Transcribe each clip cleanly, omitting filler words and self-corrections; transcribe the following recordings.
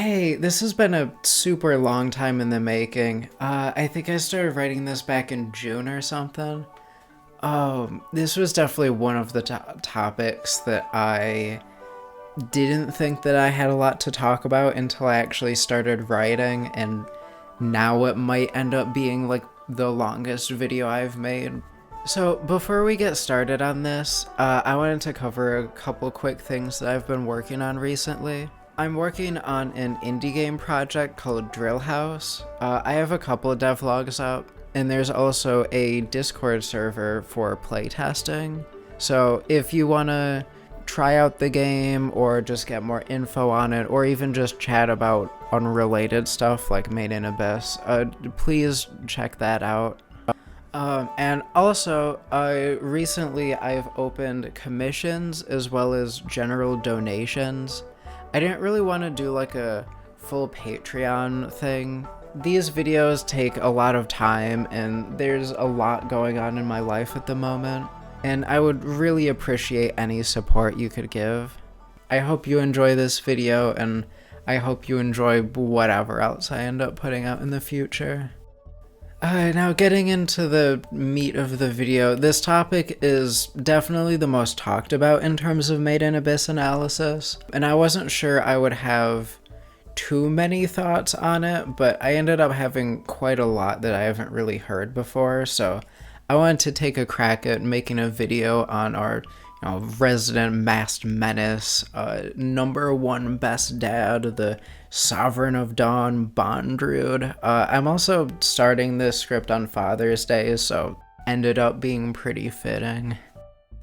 Hey, this has been a super long time in the making. I think I started writing this back in June or something. This was definitely one of the topics that I didn't think that I had a lot to talk about until I actually started writing, and now it might end up being like the longest video I've made. So before we get started on this, I wanted to cover a couple quick things that I've been working on recently. I'm working on an indie game project called Drill House. I have a couple of devlogs up, and there's also a Discord server for playtesting. So if you want to try out the game or just get more info on it, or even just chat about unrelated stuff like Made in Abyss, please check that out. And also, recently I've opened commissions as well as general donations. I didn't really want to do like a full Patreon thing. These videos take a lot of time, and there's a lot going on in my life at the moment, and I would really appreciate any support you could give. I hope you enjoy this video, and I hope you enjoy whatever else I end up putting out in the future. Now getting into the meat of the video, this topic is definitely the most talked about in terms of Made in Abyss analysis, and I wasn't sure I would have too many thoughts on it, but I ended up having quite a lot that I haven't really heard before, so I wanted to take a crack at making a video on our resident masked menace, number one best dad, the Sovereign of Dawn, Bondrewd. I'm also starting this script on Father's Day, so ended up being pretty fitting.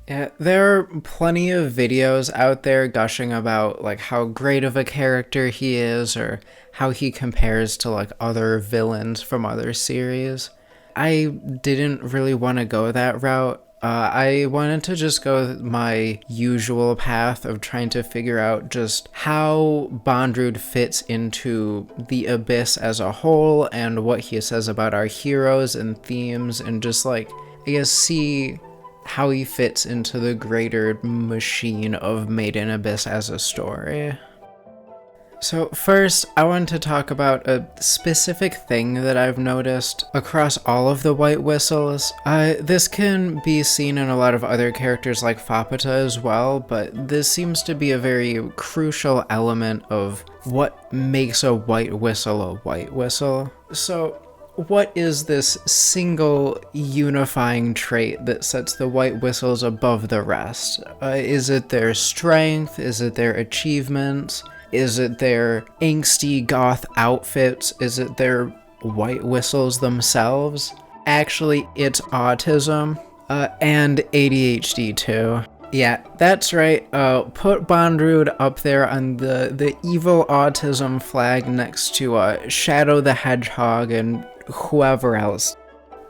Yeah, there are plenty of videos out there gushing about like how great of a character he is, or how he compares to like other villains from other series. I didn't really want to go that route. I wanted to just go my usual path of trying to figure out just how Bondrewd fits into the Abyss as a whole, and what he says about our heroes and themes, and just like, I guess, see how he fits into the greater machine of Made in Abyss as a story. So first, I want to talk about a specific thing that I've noticed across all of the White Whistles. This can be seen in a lot of other characters like Fapata as well, but this seems to be a very crucial element of what makes a White Whistle a White Whistle. So what is this single unifying trait that sets the White Whistles above the rest? Is it their strength? Is it their achievements? Is it their angsty goth outfits? Is it their White Whistles themselves? Actually, it's autism, and ADHD too. Yeah, that's right. Put Bondrewd up there on the evil autism flag next to Shadow the Hedgehog and whoever else.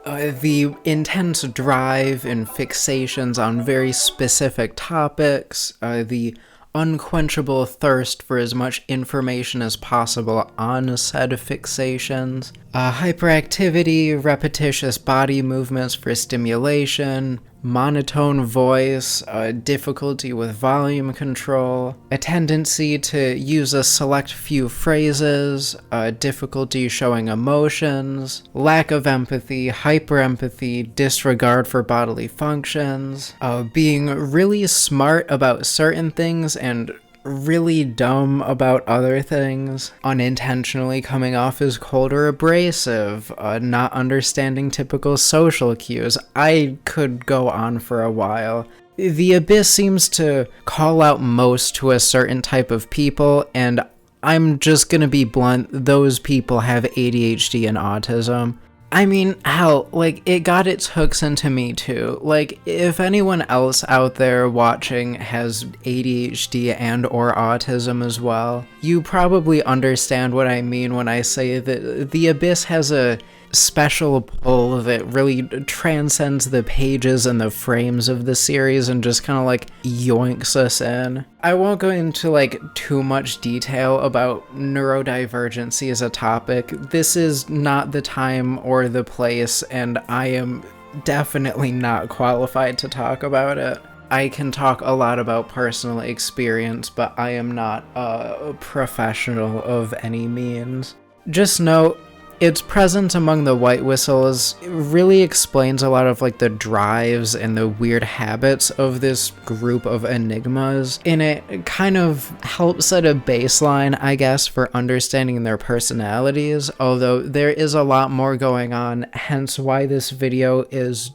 The intense drive and fixations on very specific topics, the unquenchable thirst for as much information as possible on said fixations, hyperactivity, repetitious body movements for stimulation, monotone voice, difficulty with volume control, a tendency to use a select few phrases, difficulty showing emotions, lack of empathy, hyperempathy, disregard for bodily functions, being really smart about certain things and really dumb about other things, unintentionally coming off as cold or abrasive, not understanding typical social cues. I could go on for a while. The Abyss seems to call out most to a certain type of people, and I'm just gonna be blunt, those people have ADHD and autism. I mean, hell, like, it got its hooks into me too. Like, if anyone else out there watching has ADHD and or autism as well, you probably understand what I mean when I say that the Abyss has a special pull that really transcends the pages and the frames of the series and just kind of like yoinks us in. I won't go into like too much detail about neurodivergency as a topic. This is not the time or the place, and I am definitely not qualified to talk about it. I can talk a lot about personal experience, but I am not a professional of any means. Just note, its presence among the White Whistles really explains a lot of like the drives and the weird habits of this group of enigmas, and it kind of helps set a baseline, I guess, for understanding their personalities, although there is a lot more going on, hence why this video is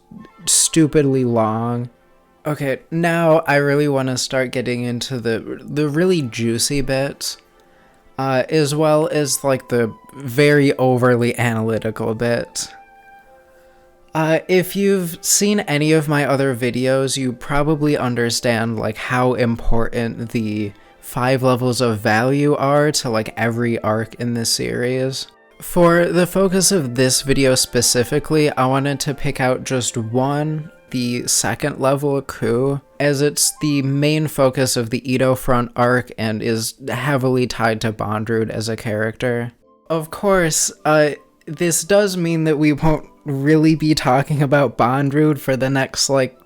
stupidly long. Okay, now I really want to start getting into the really juicy bits. As well as like the very overly analytical bit. If you've seen any of my other videos, you probably understand like how important the 5 levels of value are to like every arc in this series. For the focus of this video specifically, I wanted to pick out just one, the second level coup, as it's the main focus of the Edo Front arc and is heavily tied to Bondrewd as a character. Of course, this does mean that we won't really be talking about Bondrewd for the next like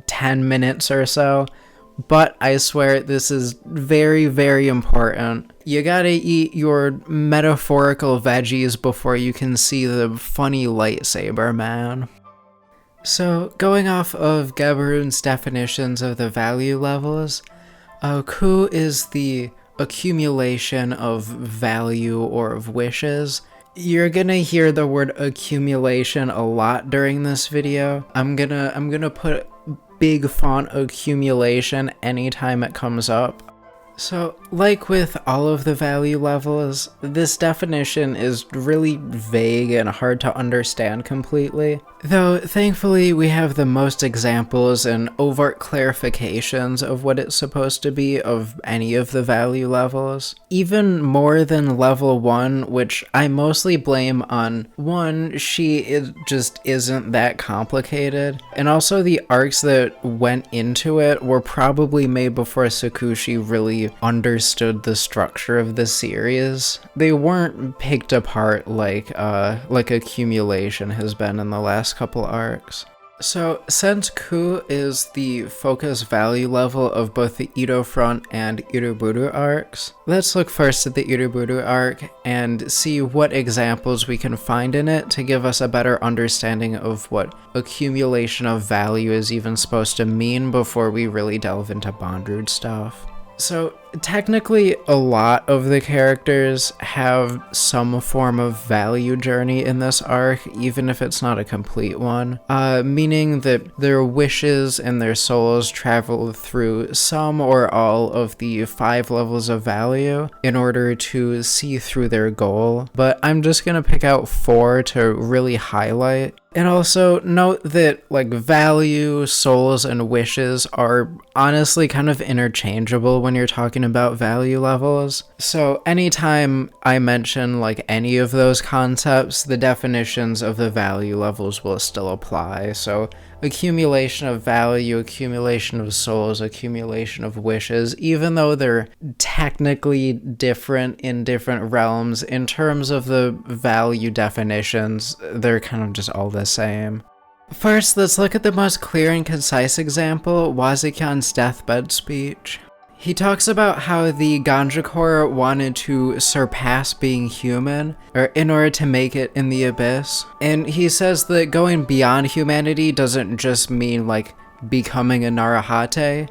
10 minutes or so, but I swear this is very, very important. You gotta eat your metaphorical veggies before you can see the funny lightsaber man. So, going off of Gabaroon's definitions of the value levels, coup is the accumulation of value or of wishes. You're gonna hear the word accumulation a lot during this video. I'm gonna put big font accumulation anytime it comes up. So, like with all of the value levels, this definition is really vague and hard to understand completely. Though, thankfully, we have the most examples and overt clarifications of what it's supposed to be of any of the value levels. Even more than level 1, which I mostly blame on, 1, just isn't that complicated, and also the arcs that went into it were probably made before Sakushi really understood the structure of the series. They weren't picked apart like Accumulation has been in the last couple arcs. So, since Ku is the focus value level of both the Edo Front and Iruburu arcs, let's look first at the Iruburu arc and see what examples we can find in it to give us a better understanding of what accumulation of value is even supposed to mean before we really delve into Bondrewd stuff. So, technically, a lot of the characters have some form of value journey in this arc, even if it's not a complete one, meaning that their wishes and their souls travel through some or all of the 5 levels of value in order to see through their goal, but I'm just gonna pick out 4 to really highlight. And also note that like value, souls, and wishes are honestly kind of interchangeable when you're talking about value levels. So anytime I mention like any of those concepts, the definitions of the value levels will still apply. So accumulation of value, accumulation of souls, accumulation of wishes, even though they're technically different in different realms, in terms of the value definitions, they're kind of just all the same. First, let's look at the most clear and concise example, Wazikyan's deathbed speech. He talks about how the Ganjakor wanted to surpass being human, or in order to make it in the abyss. And he says that going beyond humanity doesn't just mean like becoming a Narahate.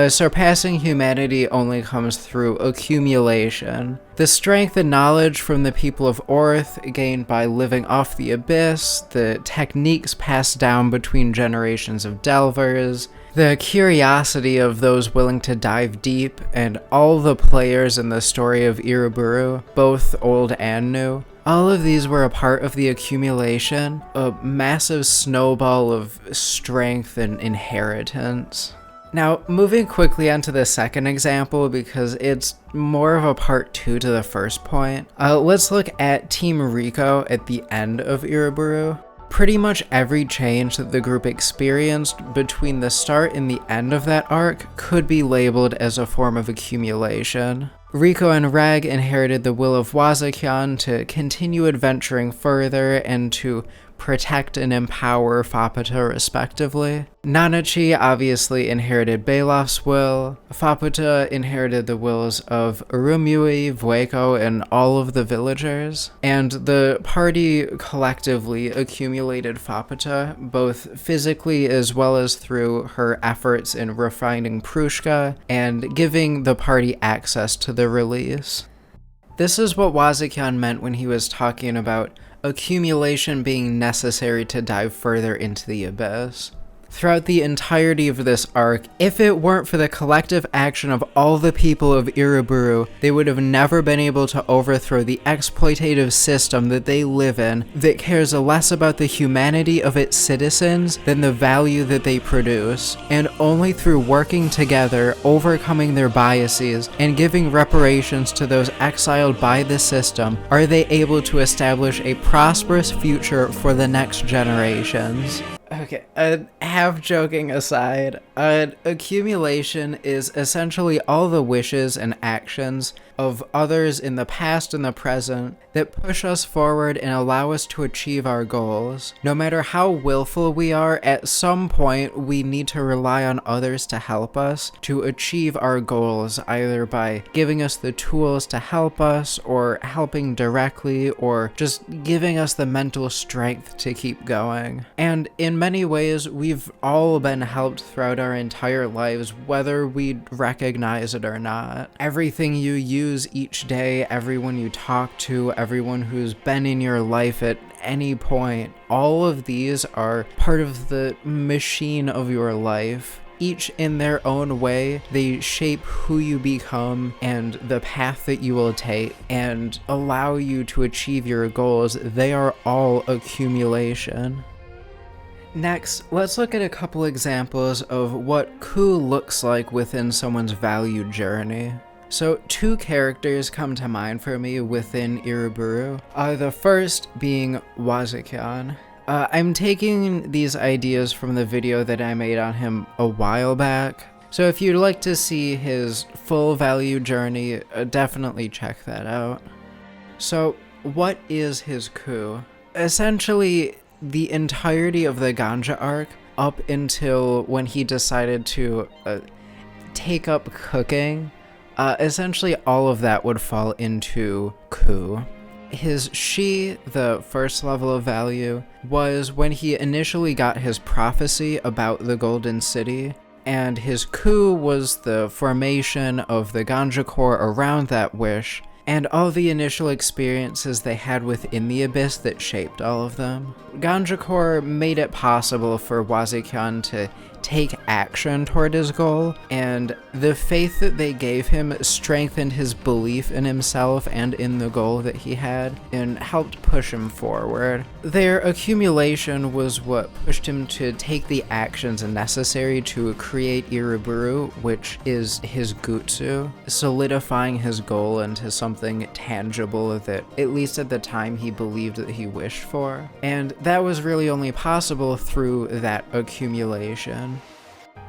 Surpassing humanity only comes through accumulation. The strength and knowledge from the people of Orth gained by living off the abyss, the techniques passed down between generations of delvers, the curiosity of those willing to dive deep, and all the players in the story of Iruburu, both old and new. All of these were a part of the accumulation, a massive snowball of strength and inheritance. Now, moving quickly onto the second example because it's more of a part 2 to the first point, let's look at Team Rico at the end of Iruburu. Pretty much every change that the group experienced between the start and the end of that arc could be labeled as a form of accumulation. Riko and Reg inherited the will of Wazakyan to continue adventuring further and to protect and empower Faputa respectively. Nanachi obviously inherited Belaf's will. Faputa inherited the wills of Urumui, Vueko, and all of the villagers. And the party collectively accumulated Faputa, both physically as well as through her efforts in refining Prushka and giving the party access to the release. This is what Wazakyan meant when he was talking about accumulation being necessary to dive further into the abyss. Throughout the entirety of this arc, if it weren't for the collective action of all the people of Iruburu, they would have never been able to overthrow the exploitative system that they live in that cares less about the humanity of its citizens than the value that they produce. And only through working together, overcoming their biases, and giving reparations to those exiled by the system are they able to establish a prosperous future for the next generations. Okay, half joking aside, accumulation is essentially all the wishes and actions of others in the past and the present that push us forward and allow us to achieve our goals. No matter how willful we are, at some point we need to rely on others to help us to achieve our goals, either by giving us the tools to help us, or helping directly, or just giving us the mental strength to keep going. And in many ways, we've all been helped throughout our entire lives, whether we recognize it or not. Everything you use each day, everyone you talk to, everyone who's been in your life at any point, all of these are part of the machine of your life. Each in their own way, they shape who you become and the path that you will take and allow you to achieve your goals. They are all accumulation. Next, let's look at a couple examples of what coup looks like within someone's value journey. So, two characters come to mind for me within Iruburu. The first being Wazakyan. I'm taking these ideas from the video that I made on him a while back. So if you'd like to see his full value journey, definitely check that out. So, what is his coup? Essentially, the entirety of the Ganja arc up until when he decided to take up cooking, essentially all of that would fall into coup. His Shi, the first level of value, was when he initially got his prophecy about the Golden City, and his coup was the formation of the Ganja Corps around that wish, and all the initial experiences they had within the Abyss that shaped all of them. Ganja Corps made it possible for Wazakyan to take action toward his goal, and the faith that they gave him strengthened his belief in himself and in the goal that he had, and helped push him forward. Their accumulation was what pushed him to take the actions necessary to create Iruburu, which is his Gutsu, solidifying his goal into something tangible that, at least at the time, he believed that he wished for. And that was really only possible through that accumulation.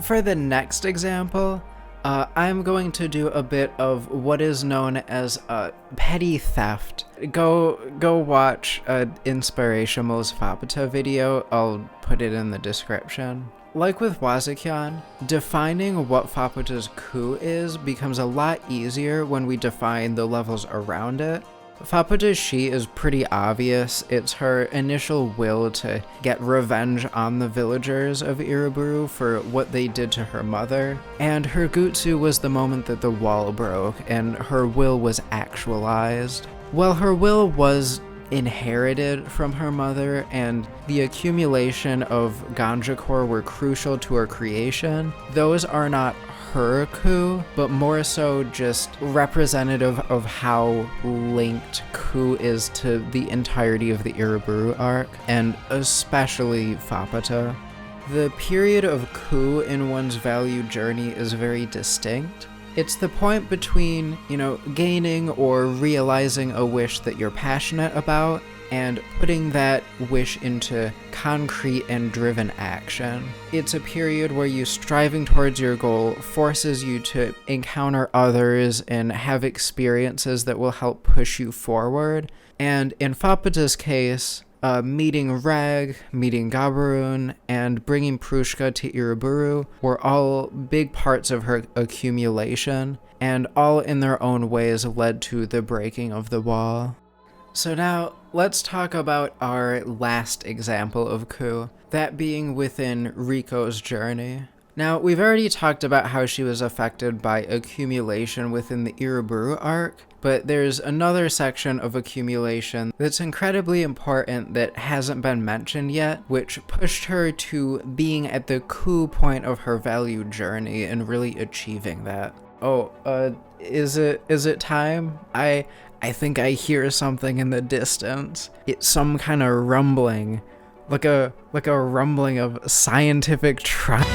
For the next example, I'm going to do a bit of what is known as petty theft. Go watch Inspirational's Faputa video, I'll put it in the description. Like with Wazakyan, defining what Faputa's coup is becomes a lot easier when we define the levels around it. Faputa's Shi is pretty obvious. It's her initial will to get revenge on the villagers of Iruburu for what they did to her mother, and her Gutsu was the moment that the wall broke and her will was actualized. Well, her will was inherited from her mother, and the accumulation of Ganja Corps were crucial to her creation. Those are not her coup, but more so just representative of how linked coup is to the entirety of the Iruburu arc, and especially Faputa. The period of coup in one's value journey is very distinct. It's the point between, gaining or realizing a wish that you're passionate about, and putting that wish into concrete and driven action. It's a period where you striving towards your goal forces you to encounter others and have experiences that will help push you forward. And in Fapata's case, meeting Reg, meeting Gabarun, and bringing Prushka to Iriburu were all big parts of her accumulation, and all in their own ways led to the breaking of the wall. So now, let's talk about our last example of coup, that being within Riko's journey. Now, we've already talked about how she was affected by accumulation within the Iriburu arc, but there's another section of accumulation that's incredibly important that hasn't been mentioned yet, which pushed her to being at the coup point of her value journey and really achieving that. Oh, is it time? I think I hear something in the distance. It's some kind of rumbling, like a rumbling of scientific triumph.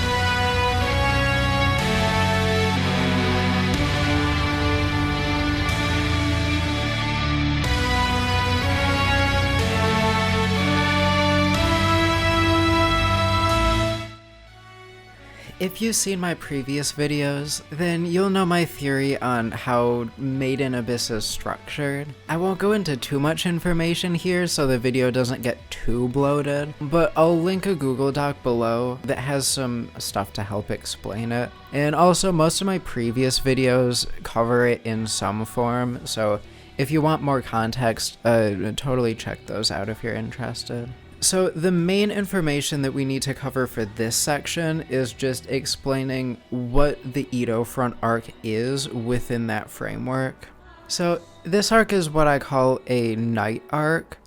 If you've seen my previous videos, then you'll know my theory on how Maiden Abyss is structured. I won't go into too much information here so the video doesn't get too bloated, but I'll link a Google Doc below that has some stuff to help explain it. And also, most of my previous videos cover it in some form, so if you want more context, totally check those out if you're interested. So the main information that we need to cover for this section is just explaining what the Edo front arc is within that framework. So this arc is what I call a night arc.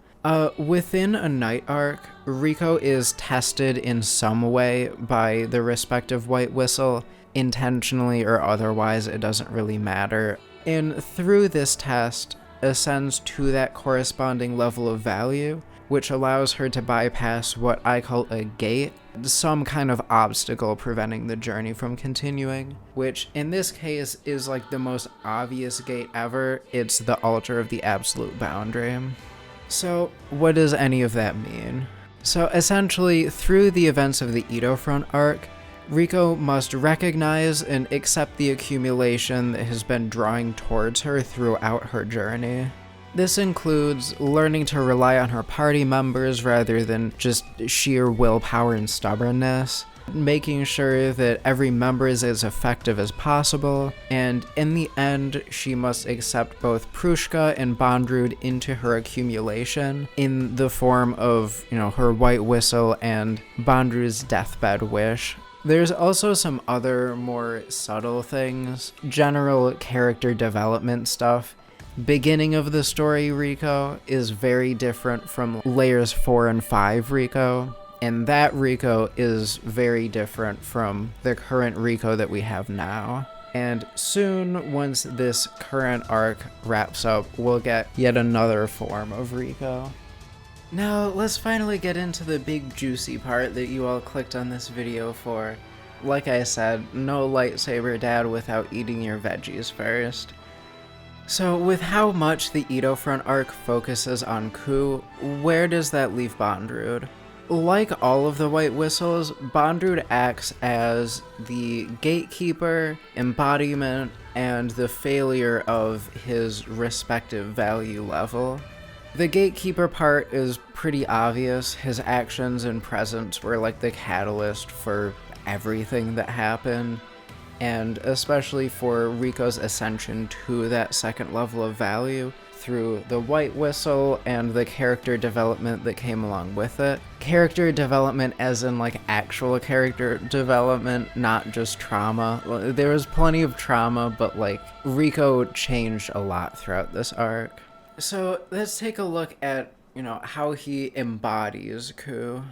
Within a night arc, Riko is tested in some way by the respective White Whistle, intentionally or otherwise, it doesn't really matter. And through this test, ascends to that corresponding level of value, which allows her to bypass what I call a gate, some kind of obstacle preventing the journey from continuing, which in this case is like the most obvious gate ever. It's the altar of the absolute boundary. So what does any of that mean? So essentially, through the events of the Edo front arc, Riko must recognize and accept the accumulation that has been drawing towards her throughout her journey. This includes learning to rely on her party members rather than just sheer willpower and stubbornness, making sure that every member is as effective as possible, and in the end, she must accept both Prushka and Bondrewd into her accumulation in the form of, her White Whistle and Bondrewd's deathbed wish. There's also some other more subtle things, general character development stuff. Beginning of the story Riko is very different from layers 4 and 5 Riko, and that Riko is very different from the current Riko that we have now. And soon, once this current arc wraps up, we'll get yet another form of Riko. Now, let's finally get into the big juicy part that you all clicked on this video for. Like I said, no lightsaber dad without eating your veggies first. So with how much the Edo front arc focuses on coup, where does that leave Bondrewd? Like all of the White Whistles, Bondrewd acts as the gatekeeper, embodiment, and the failure of his respective value level. The gatekeeper part is pretty obvious. His actions and presence were like the catalyst for everything that happened, and especially for Riko's ascension to that second level of value through the White Whistle and the character development that came along with it. Character development as in like actual character development, not just trauma. There was plenty of trauma, but like Riko changed a lot throughout this arc. So let's take a look at, how he embodies coup.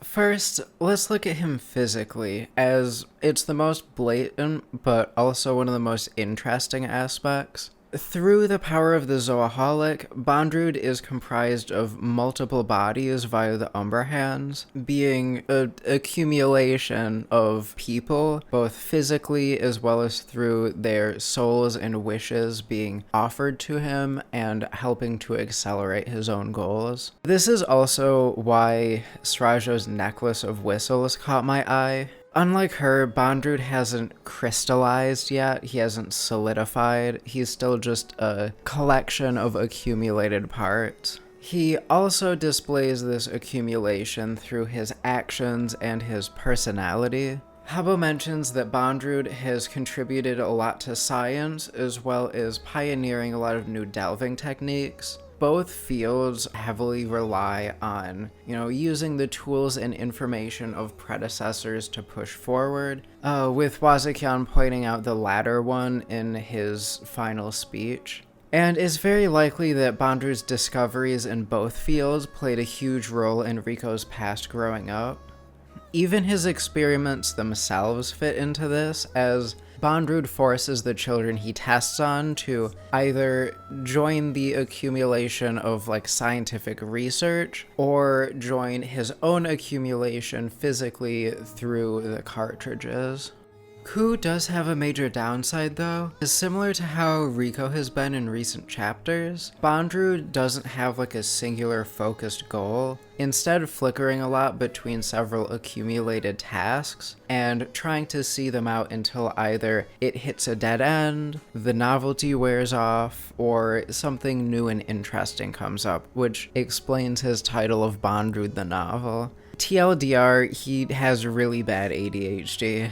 First, let's look at him physically, as it's the most blatant, but also one of the most interesting aspects. Through the power of the Zoaholic, Bondrewd is comprised of multiple bodies via the Umber Hands, being an accumulation of people, both physically as well as through their souls and wishes being offered to him and helping to accelerate his own goals. This is also why Srajo's necklace of whistles caught my eye. Unlike her, Bondrewd hasn't crystallized yet, he hasn't solidified, he's still just a collection of accumulated parts. He also displays this accumulation through his actions and his personality. Habbo mentions that Bondrewd has contributed a lot to science, as well as pioneering a lot of new delving techniques. Both fields heavily rely on, using the tools and information of predecessors to push forward, with Wazakyan pointing out the latter one in his final speech. And it's very likely that Bondrewd's discoveries in both fields played a huge role in Riko's past growing up. Even his experiments themselves fit into this, as Bondrewd forces the children he tests on to either join the accumulation of scientific research or join his own accumulation physically through the cartridges. Ku does have a major downside though. Similar to how Riko has been in recent chapters, Bondrewd doesn't have a singular focused goal, instead flickering a lot between several accumulated tasks and trying to see them out until either it hits a dead end, the novelty wears off, or something new and interesting comes up, which explains his title of Bondrewd the novel. TLDR, he has really bad ADHD.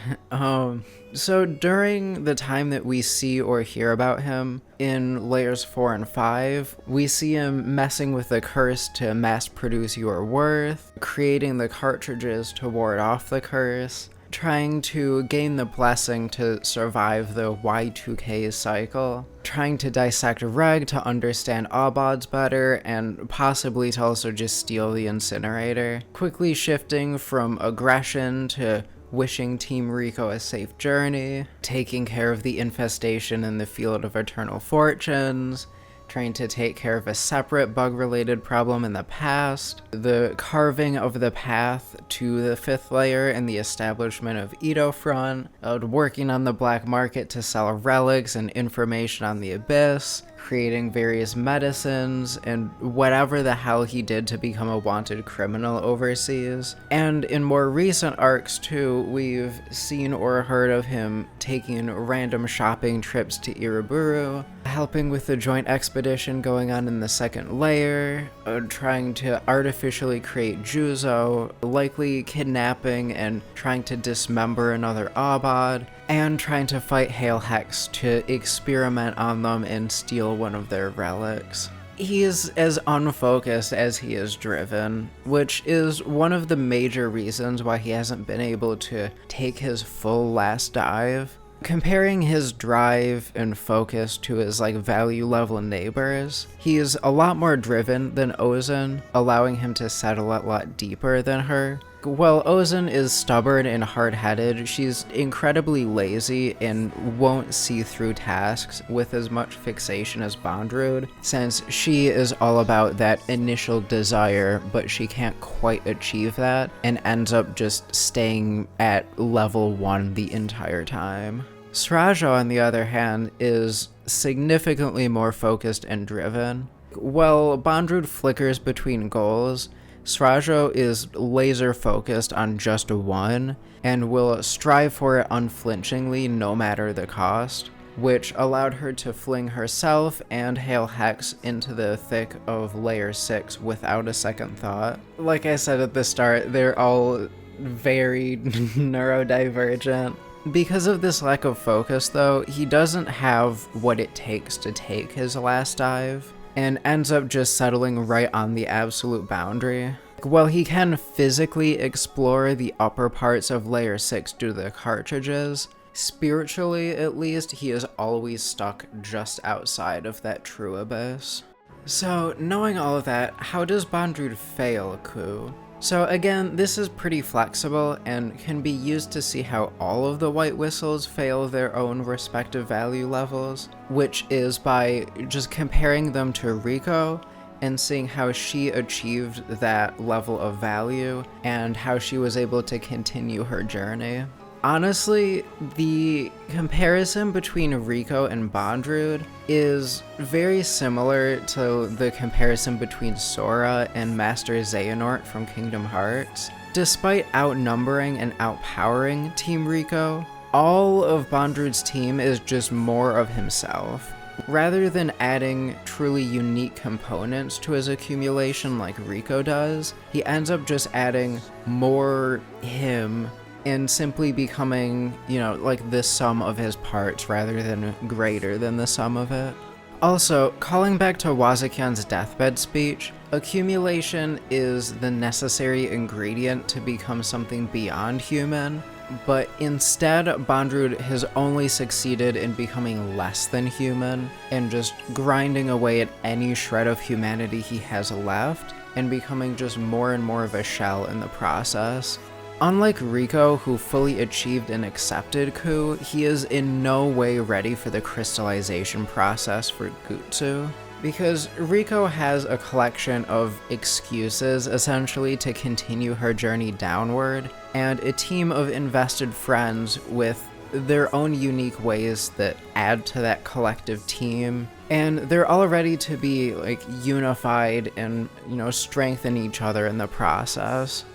So during the time that we see or hear about him in layers 4 and 5, we see him messing with the curse to mass produce your worth, creating the cartridges to ward off the curse, trying to gain the blessing to survive the Y2K cycle, trying to dissect Reg to understand Abods better, and possibly to also just steal the incinerator, quickly shifting from aggression to wishing Team Riko a safe journey, taking care of the infestation in the Field of Eternal Fortunes, trying to take care of a separate bug-related problem in the past, the carving of the path to the 5th layer and the establishment of Edo Front, working on the black market to sell relics and information on the Abyss, creating various medicines, and whatever the hell he did to become a wanted criminal overseas. And in more recent arcs too, we've seen or heard of him taking random shopping trips to Iraburu, helping with the joint expedition going on in the 2nd layer, trying to artificially create Juzo, likely kidnapping and trying to dismember another Abad, and trying to fight Hail Hex to experiment on them and steal one of their relics. He is as unfocused as he is driven, which is one of the major reasons why he hasn't been able to take his full last dive. Comparing his drive and focus to his value level neighbors, he's a lot more driven than Ozen, allowing him to settle a lot deeper than her. While Ozen is stubborn and hard-headed, she's incredibly lazy and won't see through tasks with as much fixation as Bondrewd, since she is all about that initial desire, but she can't quite achieve that, and ends up just staying at level 1 the entire time. Srajo, on the other hand, is significantly more focused and driven. While Bondrewd flickers between goals, Srajo is laser focused on just one, and will strive for it unflinchingly no matter the cost, which allowed her to fling herself and Hail Hex into the thick of layer 6 without a second thought. Like I said at the start, they're all very neurodivergent. Because of this lack of focus though, he doesn't have what it takes to take his last dive, and ends up just settling right on the absolute boundary. While he can physically explore the upper parts of layer 6 due to the cartridges, spiritually at least, he is always stuck just outside of that true abyss. So, knowing all of that, how does Bondrewd fail Ku? So again, this is pretty flexible and can be used to see how all of the white whistles fail their own respective value levels, which is by just comparing them to Riko and seeing how she achieved that level of value and how she was able to continue her journey. Honestly, the comparison between Riko and Bondrewd is very similar to the comparison between Sora and Master Xehanort from Kingdom Hearts. Despite outnumbering and outpowering Team Riko, all of Bondrewd's team is just more of himself. Rather than adding truly unique components to his accumulation like Riko does, he ends up just adding more him and simply becoming, like the sum of his parts rather than greater than the sum of it. Also, calling back to Wazakyan's deathbed speech, accumulation is the necessary ingredient to become something beyond human, but instead Bondrewd has only succeeded in becoming less than human and just grinding away at any shred of humanity he has left and becoming just more and more of a shell in the process. Unlike Riko, who fully achieved and accepted Ku, he is in no way ready for the crystallization process for Gutsu. Because Riko has a collection of excuses, essentially, to continue her journey downward, and a team of invested friends with their own unique ways that add to that collective team. And they're all ready to be, unified and, strengthen each other in the process.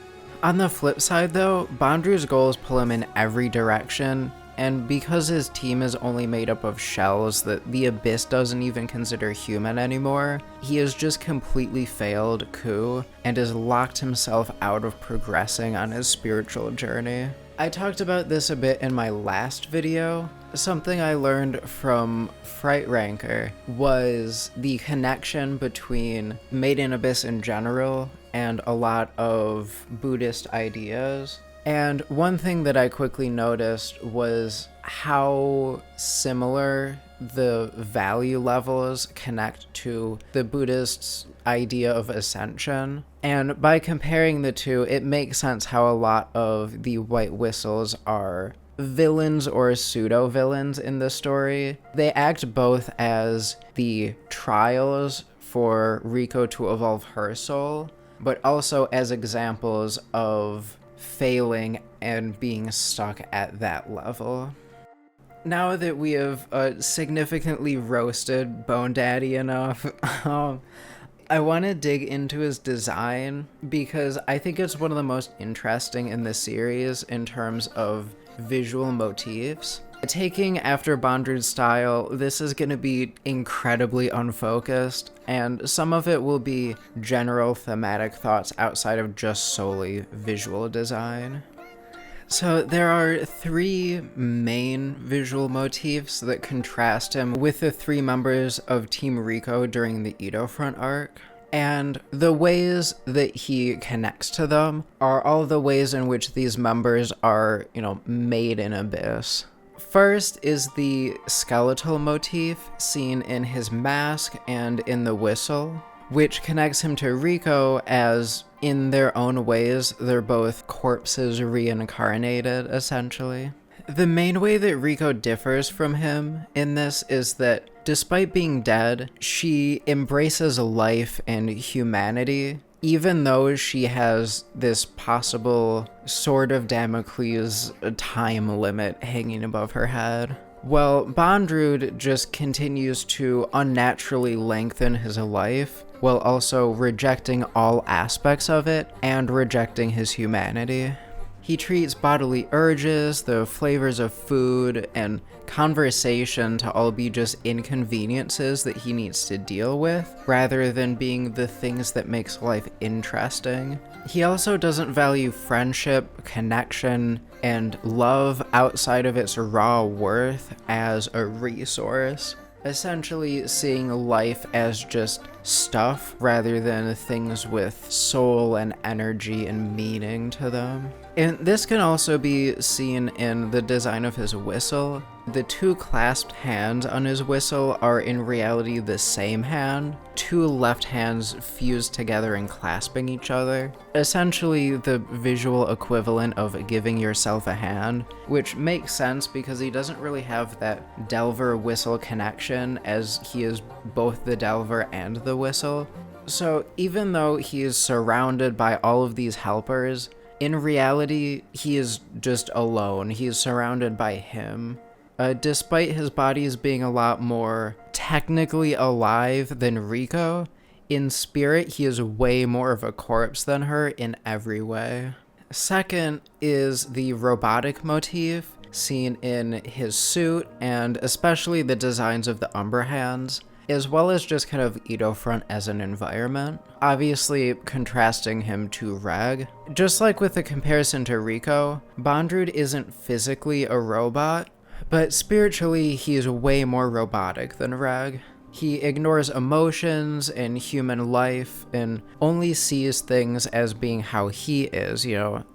On the flip side though, Bondrewd's goals pull him in every direction, and because his team is only made up of shells that the Abyss doesn't even consider human anymore, he has just completely failed Ku and has locked himself out of progressing on his spiritual journey. I talked about this a bit in my last video. Something I learned from Fright Ranker was the connection between Made in Abyss in general and a lot of Buddhist ideas. And one thing that I quickly noticed was how similar the value levels connect to the Buddhists' idea of ascension. And by comparing the two, it makes sense how a lot of the white whistles are villains or pseudo-villains in the story. They act both as the trials for Riko to evolve her soul, but also as examples of failing and being stuck at that level. Now that we have significantly roasted Bone Daddy enough, I want to dig into his design because I think it's one of the most interesting in the series in terms of visual motifs. Taking after Bondrewd's style, this is going to be incredibly unfocused, and some of it will be general thematic thoughts outside of just solely visual design. So there are three main visual motifs that contrast him with the three members of Team Riko during the Edo Front arc. And the ways that he connects to them are all the ways in which these members are, made in Abyss. First is the skeletal motif seen in his mask and in the whistle, which connects him to Riko as, in their own ways, they're both corpses reincarnated, essentially. The main way that Riko differs from him in this is that despite being dead, she embraces life and humanity, even though she has this possible sword of Damocles time limit hanging above her head. Well, Bondrewd just continues to unnaturally lengthen his life, while also rejecting all aspects of it and rejecting his humanity. He treats bodily urges, the flavors of food, and conversation to all be just inconveniences that he needs to deal with, rather than being the things that makes life interesting. He also doesn't value friendship, connection, and love outside of its raw worth as a resource. Essentially seeing life as just stuff rather than things with soul and energy and meaning to them. And this can also be seen in the design of his whistle. The two clasped hands on his whistle are in reality the same hand, two left hands fused together and clasping each other. Essentially the visual equivalent of giving yourself a hand, which makes sense because he doesn't really have that Delver-whistle connection, as he is both the Delver and the whistle. So even though he is surrounded by all of these helpers, in reality he is just alone. He is surrounded by him. Despite his bodies being a lot more technically alive than Riko, in spirit he is way more of a corpse than her in every way. Second is the robotic motif seen in his suit, and especially the designs of the Umbra hands, as well as just kind of Edo Front as an environment, obviously contrasting him to Reg. Just like with the comparison to Riko, Bondrewd isn't physically a robot, but spiritually he is way more robotic than Reg. He ignores emotions and human life and only sees things as being how he is,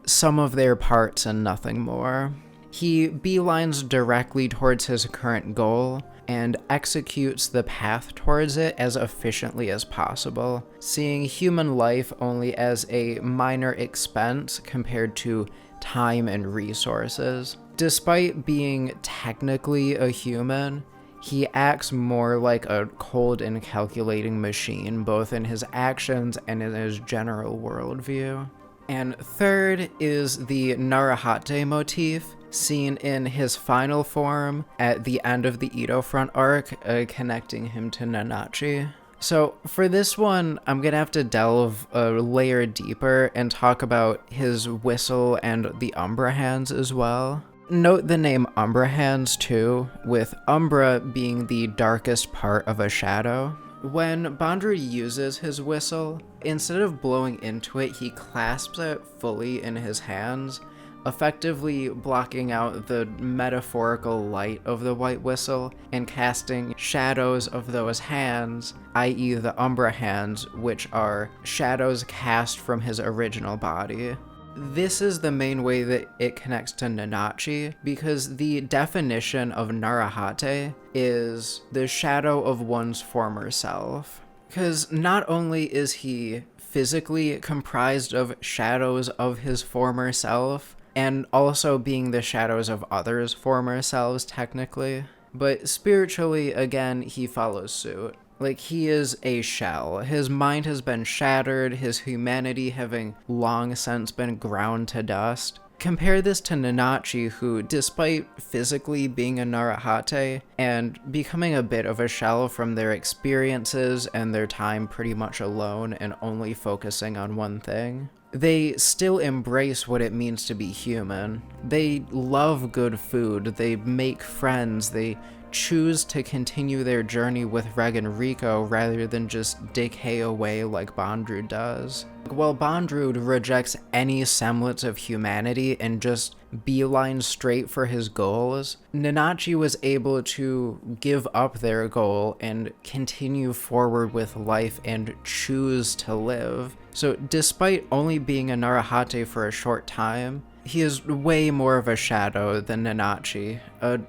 some of their parts and nothing more. He beelines directly towards his current goal and executes the path towards it as efficiently as possible, seeing human life only as a minor expense compared to time and resources. Despite being technically a human, he acts more like a cold and calculating machine, both in his actions and in his general worldview. And third is the Narahate motif, seen in his final form at the end of the Edo Front arc, connecting him to Nanachi. So for this one, I'm gonna have to delve a layer deeper and talk about his whistle and the Umbra hands as well. Note the name Umbra hands too, with Umbra being the darkest part of a shadow. When Bondrewd uses his whistle, instead of blowing into it, he clasps it fully in his hands, effectively blocking out the metaphorical light of the white whistle and casting shadows of those hands, i.e. the Umbra hands, which are shadows cast from his original body. This is the main way that it connects to Nanachi, because the definition of Narahate is the shadow of one's former self. Because not only is he physically comprised of shadows of his former self, and also being the shadows of others' former selves technically, but spiritually, again, he follows suit. Like, he is a shell. His mind has been shattered, his humanity having long since been ground to dust. Compare this to Nanachi, who, despite physically being a Narahate and becoming a bit of a shell from their experiences and their time pretty much alone and only focusing on one thing, they still embrace what it means to be human. They love good food, they make friends, they choose to continue their journey with Reg and Riko rather than just decay away like Bondrewd does. While Bondrewd rejects any semblance of humanity and just beelines straight for his goals, Nanachi was able to give up their goal and continue forward with life and choose to live. So despite only being a Narahate for a short time, he is way more of a shadow than Nanachi,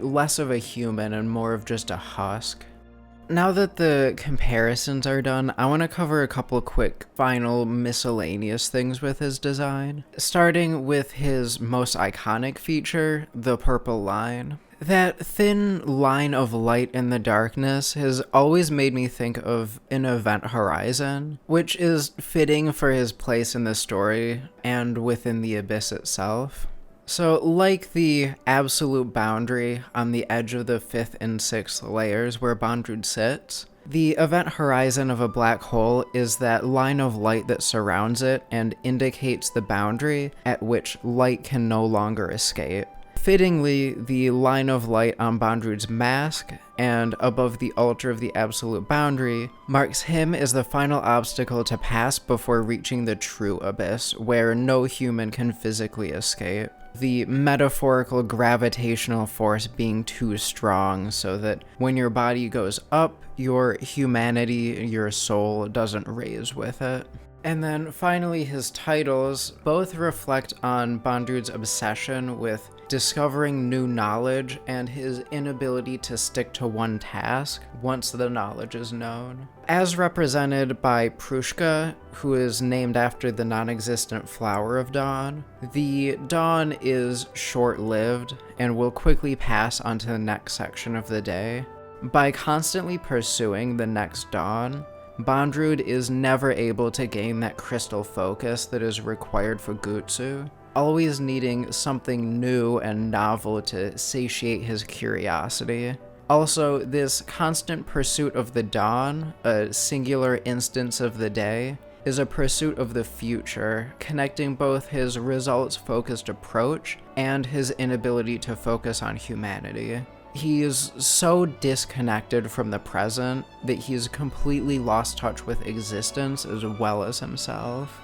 less of a human and more of just a husk. Now that the comparisons are done, I want to cover a couple quick final miscellaneous things with his design, starting with his most iconic feature, the purple line. That thin line of light in the darkness has always made me think of an event horizon, which is fitting for his place in the story and within the abyss itself. So, like the absolute boundary on the edge of the 5th and 6th layers where Bondrewd sits, the event horizon of a black hole is that line of light that surrounds it and indicates the boundary at which light can no longer escape. Fittingly, the line of light on Bondrewd's mask and above the altar of the absolute boundary marks him as the final obstacle to pass before reaching the true abyss, where no human can physically escape. The metaphorical gravitational force being too strong so that when your body goes up, your humanity, your soul doesn't raise with it. And then finally, his titles both reflect on Bondrewd's obsession with discovering new knowledge and his inability to stick to one task once the knowledge is known. As represented by Prushka, who is named after the non-existent flower of dawn, the dawn is short-lived and will quickly pass onto the next section of the day. By constantly pursuing the next dawn, Bondrewd is never able to gain that crystal focus that is required for Gutsu, always needing something new and novel to satiate his curiosity. Also, this constant pursuit of the dawn, a singular instance of the day, is a pursuit of the future, connecting both his results-focused approach and his inability to focus on humanity. He is so disconnected from the present that he's completely lost touch with existence as well as himself.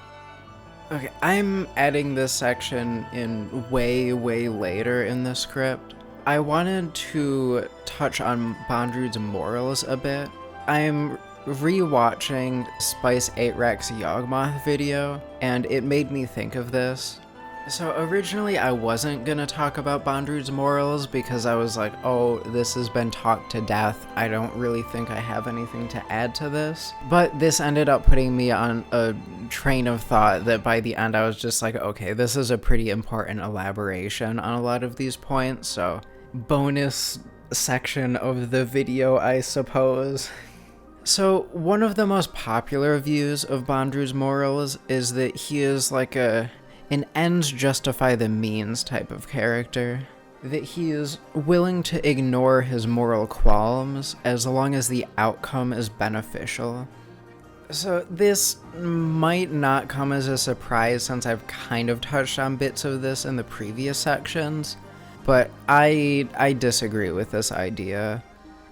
Okay, I'm adding this section in way later in the script. I wanted to touch on Bondrewd's morals a bit. I'm rewatching Spice 8-Rex Yawgmoth video, and it made me think of this. So originally I wasn't gonna talk about Bondrewd's morals because I was like, oh, this has been talked to death. I don't really think I have anything to add to this. But this ended up putting me on a train of thought that by the end I was just like, okay, this is a pretty important elaboration on a lot of these points, so bonus section of the video, I suppose. So one of the most popular views of Bondrewd's morals is that he is like an ends justify the means type of character, that he is willing to ignore his moral qualms as long as the outcome is beneficial. So this might not come as a surprise since I've kind of touched on bits of this in the previous sections, but I disagree with this idea.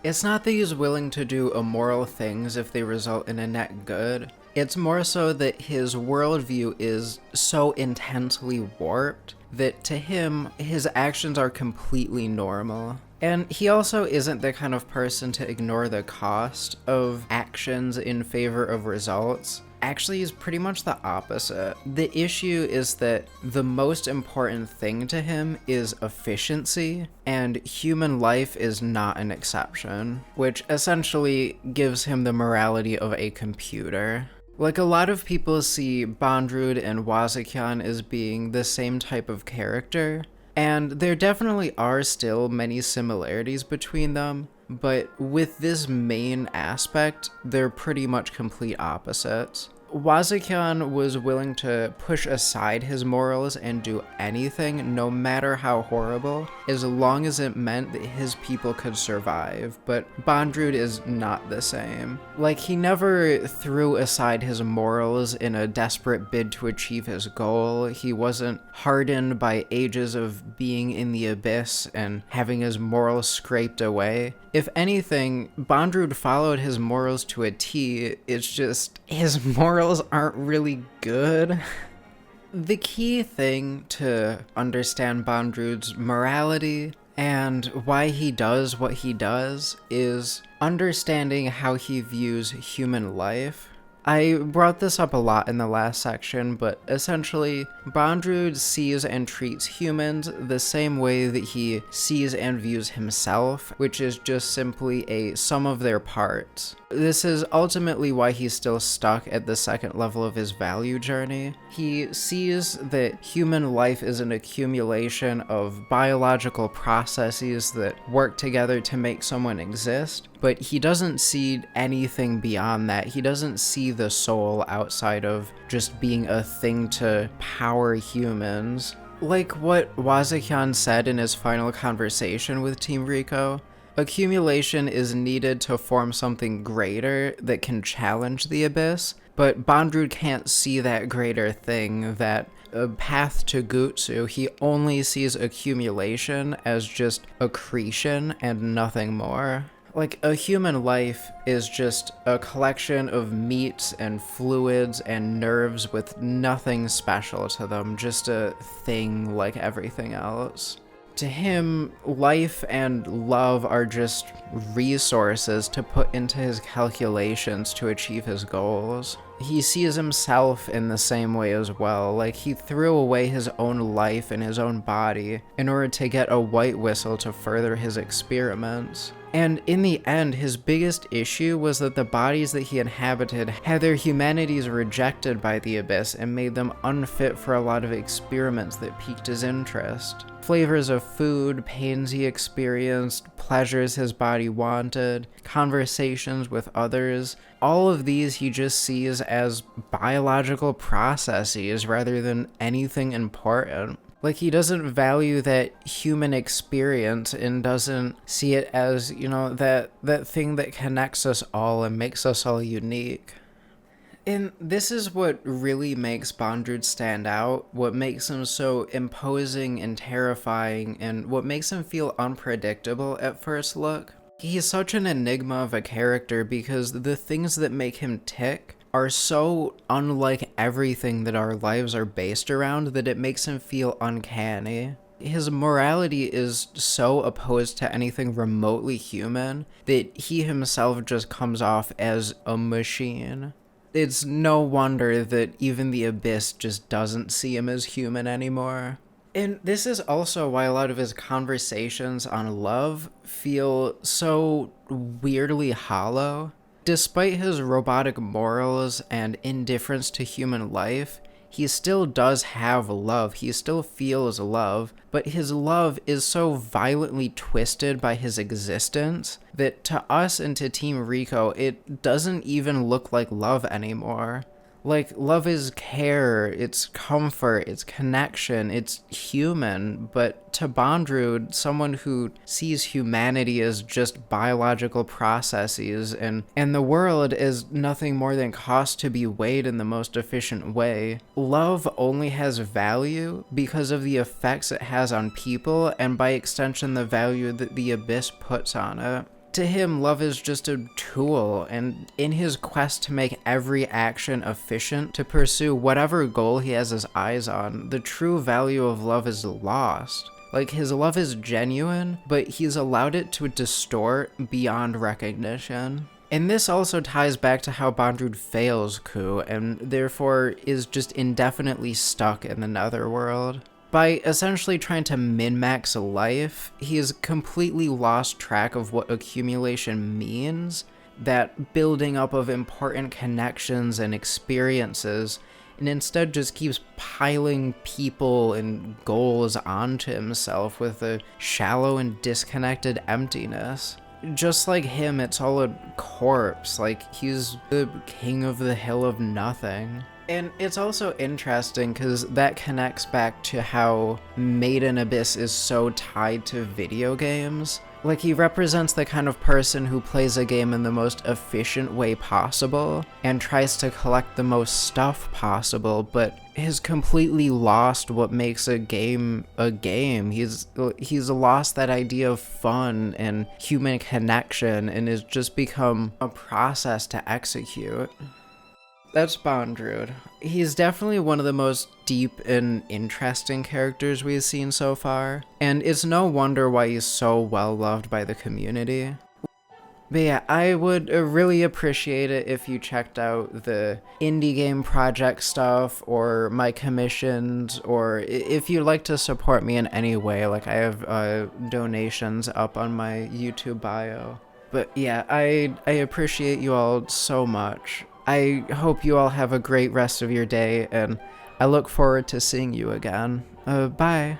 It's not that he's willing to do immoral things if they result in a net good. It's more so that his worldview is so intensely warped that to him, his actions are completely normal. And he also isn't the kind of person to ignore the cost of actions in favor of results. Actually, he's pretty much the opposite. The issue is that the most important thing to him is efficiency, and human life is not an exception, which essentially gives him the morality of a computer. Like, a lot of people see Bondrewd and Wazakyan as being the same type of character, and there definitely are still many similarities between them, but with this main aspect, they're pretty much complete opposites. Wazakyan was willing to push aside his morals and do anything, no matter how horrible, as long as it meant that his people could survive, but Bondrewd is not the same. Like, he never threw aside his morals in a desperate bid to achieve his goal. He wasn't hardened by ages of being in the abyss and having his morals scraped away. If anything, Bondrewd followed his morals to a T. It's just, his morals aren't really good. The key thing to understand Bondrewd's morality and why he does what he does is understanding how he views human life. I brought this up a lot in the last section, but essentially, Bondrewd sees and treats humans the same way that he sees and views himself, which is just simply a sum of their parts. This is ultimately why he's still stuck at the second level of his value journey. He sees that human life is an accumulation of biological processes that work together to make someone exist, but he doesn't see anything beyond that. He doesn't see the soul outside of just being a thing to power humans. Like what Wazakyan said in his final conversation with Team Rico, accumulation is needed to form something greater that can challenge the abyss, but Bondrewd can't see that greater thing, that path to Gutsu. He only sees accumulation as just accretion and nothing more. Like, a human life is just a collection of meats and fluids and nerves with nothing special to them, just a thing like everything else. To him, life and love are just resources to put into his calculations to achieve his goals. He sees himself in the same way as well, like he threw away his own life and his own body in order to get a white whistle to further his experiments. And in the end, his biggest issue was that the bodies that he inhabited had their humanities rejected by the Abyss and made them unfit for a lot of experiments that piqued his interest. Flavors of food, pains he experienced, pleasures his body wanted, conversations with others, all of these he just sees as biological processes rather than anything important. Like, he doesn't value that human experience and doesn't see it as, that thing that connects us all and makes us all unique. And this is what really makes Bondrewd stand out, what makes him so imposing and terrifying, and what makes him feel unpredictable at first look. He's such an enigma of a character because the things that make him tick are so unlike everything that our lives are based around that it makes him feel uncanny. His morality is so opposed to anything remotely human that he himself just comes off as a machine. It's no wonder that even the Abyss just doesn't see him as human anymore. And this is also why a lot of his conversations on love feel so weirdly hollow. Despite his robotic morals and indifference to human life, he still does have love, he still feels love, but his love is so violently twisted by his existence that to us and to Team Rico, it doesn't even look like love anymore. Like, love is care, it's comfort, it's connection, it's human, but to Bondrewd, someone who sees humanity as just biological processes and the world as nothing more than cost to be weighed in the most efficient way, love only has value because of the effects it has on people and by extension the value that the Abyss puts on it. To him, love is just a tool, and in his quest to make every action efficient, to pursue whatever goal he has his eyes on, the true value of love is lost. Like, his love is genuine, but he's allowed it to distort beyond recognition. And this also ties back to how Bondrewd fails Ku, and therefore is just indefinitely stuck in the netherworld. By essentially trying to min-max life, he has completely lost track of what accumulation means, that building up of important connections and experiences, and instead just keeps piling people and goals onto himself with a shallow and disconnected emptiness. Just like him, it's all a corpse, like he's the king of the hill of nothing. And it's also interesting because that connects back to how Made in Abyss is so tied to video games. Like, he represents the kind of person who plays a game in the most efficient way possible and tries to collect the most stuff possible, but has completely lost what makes a game a game. He's lost that idea of fun and human connection and has just become a process to execute. That's Bondrewd. He's definitely one of the most deep and interesting characters we've seen so far, and it's no wonder why he's so well loved by the community. But yeah, I would really appreciate it if you checked out the indie game project stuff or my commissions, or if you'd like to support me in any way, like I have donations up on my YouTube bio. But yeah, I appreciate you all so much. I hope you all have a great rest of your day, and I look forward to seeing you again. Bye.